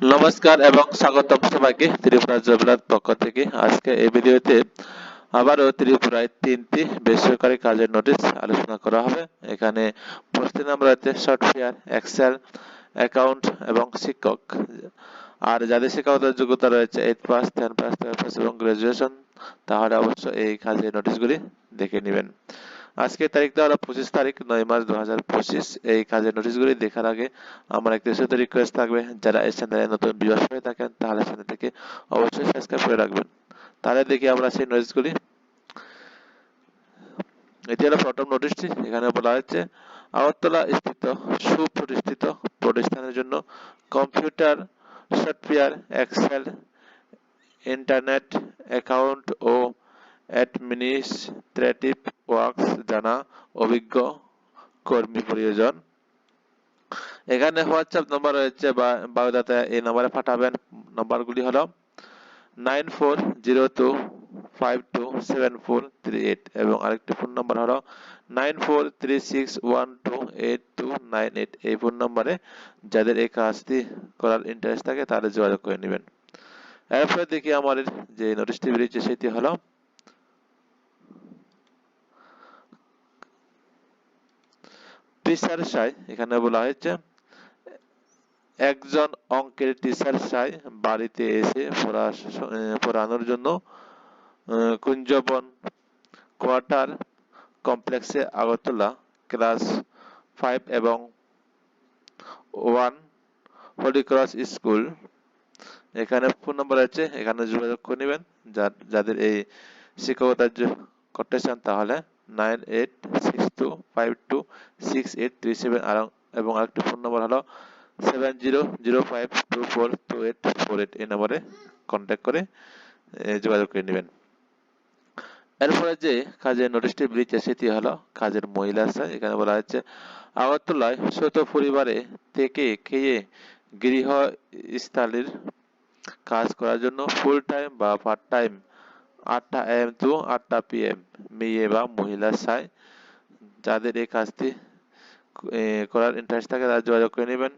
নমস্কার এবং স্বাগতম সবাইকে ত্রিপুরা জবেলার পক্ষ থেকে। আজকে এই ভিডিওতে আবারও ত্রিপুরায় 3টি বেসরকারি কাজের নোটিশ আলোচনা করা হবে। এখানে পোস্টের নাম রয়েছে সফটওয়্যার, এক্সেল, অ্যাকাউন্ট এবং শিক্ষক। আর যাদের শিক্ষাগত যোগ্যতা রয়েছে 8 পাস, 10 পাস, 12 পাস এবং গ্রাজুয়েশন, তাহলে অবশ্যই এই কাজের নোটিশগুলি দেখে নেবেন। আজকে তারিখটা হলো 25 তারিখ 9 মার্চ 2025। এই কাজের নোটিশগুলি দেখার আগে আমার একটি ছোট রিকোয়েস্ট থাকবে, যারা এই চ্যানেলে নতুন ভিউয়ার্স হয়ে থাকেন তাহলে চ্যানেলটিকে অবশ্যই সাবস্ক্রাইব করে রাখবেন। তাহলে দেখি আমরা সেই নোটিশগুলি। এটি হলো প্রথম নোটিশটি। এখানে বলা হচ্ছে আগরতলা স্থিত সুপ্রতিষ্ঠিত প্রতিষ্ঠানের জন্য computer, software, Excel, internet, account ও অ্যাডমিনিস্ট্রেটিভ ওয়ার্কস জানা অভিজ্ঞ কর্মী প্রয়োজন। এখানে হোয়াটসঅ্যাপ নাম্বার রয়েছে বা বায়োডাটা এই নাম্বারে পাঠাবেন। নাম্বারগুলি হলো 9402527438 এবং আরেকটি ফোন নাম্বার হলো 9436128298। এই ফোন নাম্বারে যাদের এই কাজটি করার ইন্টারেস্ট থাকে তাদের যোগাযোগ করে নেবেন। এরপরে দেখি আমাদের যে নোটিশটি বেরিয়েছে সেটি হলো টিচার সাই। এখানে বলা হয়েছে একজন অঙ্কের টিচার সাই বাড়িতে এসে পড়ানোর জন্য কুঞ্জবন কোয়ার্টার কমপ্লেক্সে আগরতলা ক্লাস 5 এবং 1 হলি ক্রস স্কুল। এখানে ফোন নাম্বার আছে, এখানে যোগাযোগ করে নেবেন। যাদের এই শিক্ষকতা করতে চান তাহলে 9862526837 এবং আরেকটি ফোন নাম্বার হলো 7005242848। এই নম্বরে কন্ট্যাক্ট করে যোগাযোগ করে নেবেন। এরপরে যে কাজের নোটিশটি বেরিয়েছে সেটি হলো কাজের মহিলা আছে। এখানে বলা হচ্ছে আগরতলায় ছোট পরিবারে থেকে খেয়ে গৃহস্থালির কাজ করার জন্য ফুল টাইম বা পার্ট টাইম 8টা AM টু 8টা PM মেয়ে বা মহিলা চাই। যাদের এই কাজটি করার ইন্টারেস্ট থাকে তারা যোগাযোগ করে নেবেন।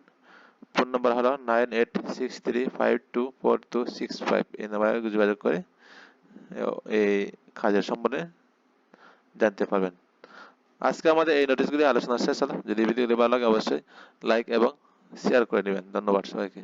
ফোন নাম্বার হলো 9863524265। এই নাম্বারে যোগাযোগ করে এই কাজের সম্বন্ধে জানতে পারবেন। আজকে আমাদের এই নোটিশগুলি আলোচনা শেষ হলো। যদি ভিডিওটি ভালো লাগে অবশ্যই লাইক এবং শেয়ার করে নেবেন। ধন্যবাদ সবাইকে।